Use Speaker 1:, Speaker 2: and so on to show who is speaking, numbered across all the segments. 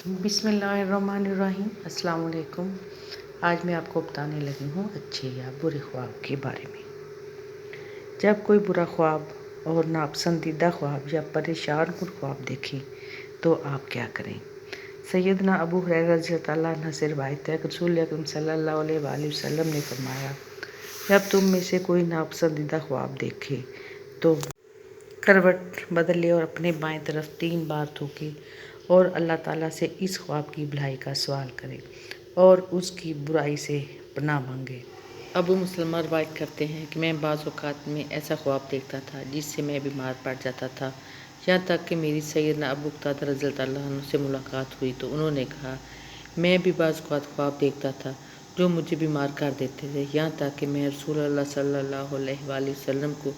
Speaker 1: بسم اللہ الرحمن الرحیم۔ السلام علیکم۔ آج میں آپ کو بتانے لگی ہوں اچھے یا برے خواب کے بارے میں۔ جب کوئی برا خواب اور ناپسندیدہ خواب یا پریشان کن خواب دیکھیں تو آپ کیا کریں؟ سیدنا ابو ہریرہ رضی اللہ عنہ سے روایت ہے کہ رسول اکرم صلی اللہ علیہ وآلہ وسلم نے فرمایا، جب تم میں سے کوئی ناپسندیدہ خواب دیکھے تو کروٹ بدلے اور اپنے بائیں طرف 3 بار تھوکے اور اللہ تعالیٰ سے اس خواب کی بھلائی کا سوال کرے اور اس کی برائی سے پناہ مانگے۔ ابو مسلمہ روایت کرتے ہیں کہ میں بعض اوقات میں ایسا خواب دیکھتا تھا جس سے میں بیمار پڑ جاتا تھا، یہاں تک کہ میری سیدنا ابو قتادہ رضی اللہ عنہ سے ملاقات ہوئی تو انہوں نے کہا، میں بھی بعض اوقات خواب دیکھتا تھا جو مجھے بیمار کر دیتے تھے، یہاں تک کہ میں رسول اللہ صلی اللہ علیہ وآلہ وسلم کو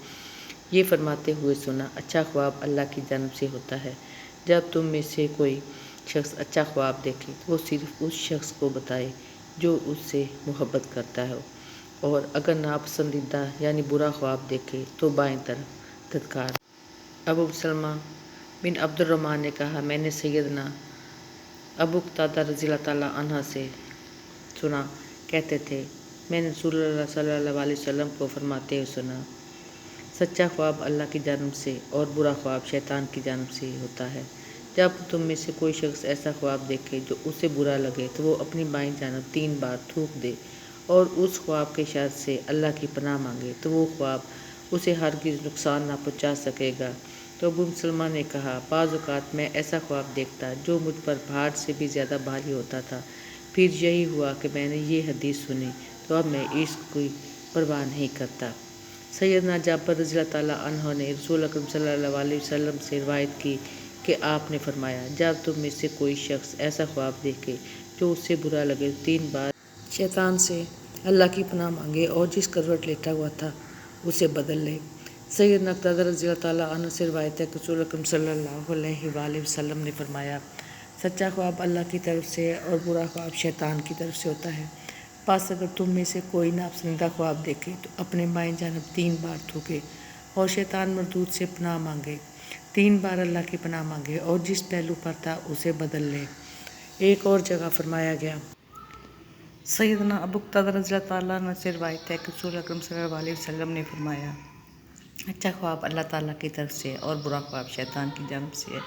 Speaker 1: یہ فرماتے ہوئے سنا، اچھا خواب اللہ کی جانب سے ہوتا ہے۔ جب تم میں سے کوئی شخص اچھا خواب دیکھے تو وہ صرف اس شخص کو بتائے جو اس سے محبت کرتا ہو، اور اگر ناپسندیدہ یعنی برا خواب دیکھے تو بائیں طرف دھتکار۔ ابو سلمہ بن عبد الرحمن نے کہا، میں نے سیدنا ابو قتادہ رضی اللہ عنہ سے سنا کہتے تھے، میں نے رسول اللہ صلی اللہ علیہ وسلم کو فرماتے ہوئے سنا، سچا خواب اللہ کی جانب سے اور برا خواب شیطان کی جانب سے ہوتا ہے۔ جب تم میں سے کوئی شخص ایسا خواب دیکھے جو اسے برا لگے تو وہ اپنی بائیں جانب 3 بار تھوک دے اور اس خواب کے شر سے اللہ کی پناہ مانگے تو وہ خواب اسے ہرگز نقصان نہ پہنچا سکے گا۔ تو ابو سلمہ نے کہا، بعض اوقات میں ایسا خواب دیکھتا جو مجھ پر پہاڑ سے بھی زیادہ بھاری ہوتا تھا، پھر یہی ہوا کہ میں نے یہ حدیث سنی تو اب میں اس کی پرواہ نہیں کرتا۔ سیدنا جابر رضی اللہ عنہ نے رسول اکرم صلی اللہ علیہ وسلم سے روایت کی کہ آپ نے فرمایا، جب تم میں سے کوئی شخص ایسا خواب دیکھے جو اس سے برا لگے تو 3 بار شیطان سے اللہ کی پناہ مانگے اور جس کروٹ لیٹا ہوا تھا اسے بدل لے۔ سیدنا قتادہ رضی اللہ عنہ سے روایت ہے کہ رسول اکرم صلی اللہ علیہ وآلہ وسلم نے فرمایا، سچا خواب اللہ کی طرف سے اور برا خواب شیطان کی طرف سے ہوتا ہے۔ پس اگر تم میں سے کوئی ناپسندیدہ خواب دیکھے تو اپنے بائیں جانب 3 بار تھوکے اور شیطان مردود سے پناہ مانگے، 3 بار اللہ کی پناہ مانگے اور جس پہلو پر تھا اسے بدل لے۔ ایک اور جگہ فرمایا گیا، سیدنا ابو قتادہ رضی اللہ عنہ سے روایت ہے کہ رسول اکرم صلی اللہ علیہ وسلم نے فرمایا، اچھا خواب اللہ تعالیٰ کی طرف سے اور برا خواب شیطان کی جانب سے ہے۔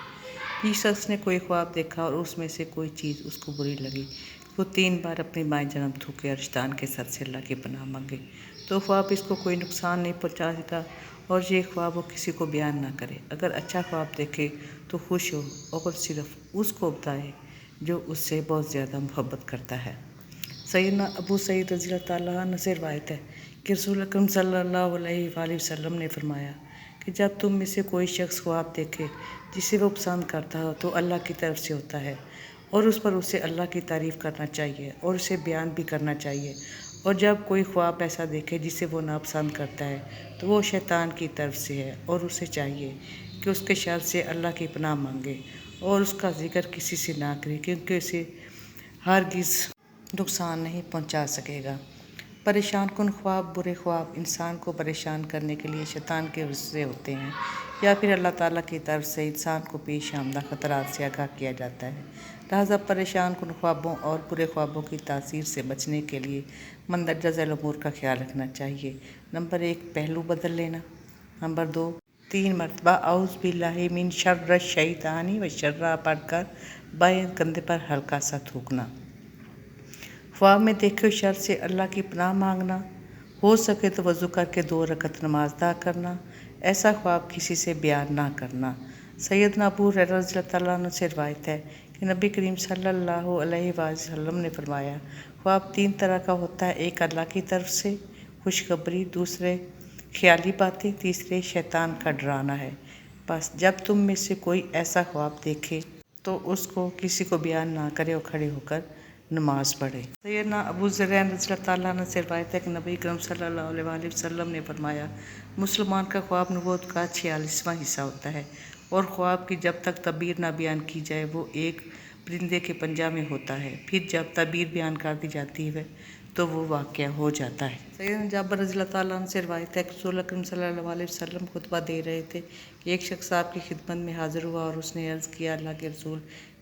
Speaker 1: جس شخص نے کوئی خواب دیکھا اور اس میں سے کوئی چیز اس کو بری لگی وہ 3 بار اپنی بائیں جانب تھوکے اور شیطان کے شر سے اللہ کی پناہ مانگے تو خواب اس کو کوئی نقصان نہیں پہنچا سکتا، اور یہ خواب وہ کسی کو بیان نہ کرے۔ اگر اچھا خواب دیکھے تو خوش ہو اور صرف اس کو بتائے جو اس سے بہت زیادہ محبت کرتا ہے۔ سیدنا ابو سعید رضی اللہ عنہ سے روایت ہے کہ رسول اکرم صلی اللہ علیہ وآلہ وسلم نے فرمایا کہ جب تم میں سے کوئی شخص خواب دیکھے جسے وہ پسند کرتا ہو تو اللہ کی طرف سے ہوتا ہے، اور اس پر اسے اللہ کی تعریف کرنا چاہیے اور اسے بیان بھی کرنا چاہیے، اور جب کوئی خواب ایسا دیکھے جسے وہ ناپسند کرتا ہے تو وہ شیطان کی طرف سے ہے، اور اسے چاہیے کہ اس کے شر سے اللہ کی پناہ مانگے اور اس کا ذکر کسی سے نہ کرے کیونکہ اسے ہرگز نقصان نہیں پہنچا سکے گا۔ پریشان کن خواب، برے خواب انسان کو پریشان کرنے کے لیے شیطان کے وسوسے ہوتے ہیں یا پھر اللہ تعالیٰ کی طرف سے انسان کو پیش آمدہ خطرات سے آگاہ کیا جاتا ہے۔ لہٰذا پریشان کن خوابوں اور برے خوابوں کی تاثیر سے بچنے کے لیے مندرجہ ذیل امور کا خیال رکھنا چاہیے۔ نمبر 1، پہلو بدل لینا۔ نمبر 2، 3 مرتبہ اعوذ باللہ من شر الشیطان والشر پڑھ کر بائیں کندھے پر ہلکا سا تھوکنا۔ خواب میں دیکھے شر سے اللہ کی پناہ مانگنا۔ ہو سکے تو وضو کر کے 2 رکعت نماز ادا کرنا۔ ایسا خواب کسی سے بیان نہ کرنا۔ سیدنا ابو ہریرہ رضی اللہ عنہ سے روایت ہے کہ نبی کریم صلی اللہ علیہ وآلہ وسلم نے فرمایا، خواب 3 طرح کا ہوتا ہے، ایک اللہ کی طرف سے خوشخبری، دوسرے خیالی باتیں، تیسرے شیطان کا ڈرانا ہے۔ بس جب تم میں سے کوئی ایسا خواب دیکھے تو اس کو کسی کو بیان نہ کرے اور کھڑے ہو کر نماز پڑھے۔ سیدنا ابو ذر رضی اللہ عنہ سے روایت ہے کہ نبی کریم صلی اللہ علیہ وآلہ وسلم نے فرمایا، مسلمان کا خواب نبوت کا 46واں حصہ ہوتا ہے، اور خواب کی جب تک تعبیر نہ بیان کی جائے وہ ایک پرندے کے پنجہ میں ہوتا ہے، پھر جب تعبیر بیان کر دی جاتی ہے تو وہ واقعہ ہو جاتا ہے۔ سیدنا جابر رضی اللہ عنہ سے روایت ہے کہ رسول اکرم صلی اللہ علیہ وسلم خطبہ دے رہے تھے کہ ایک شخص آپ کی خدمت میں حاضر ہوا اور اس نے عرض کیا، اللہ کے رسول،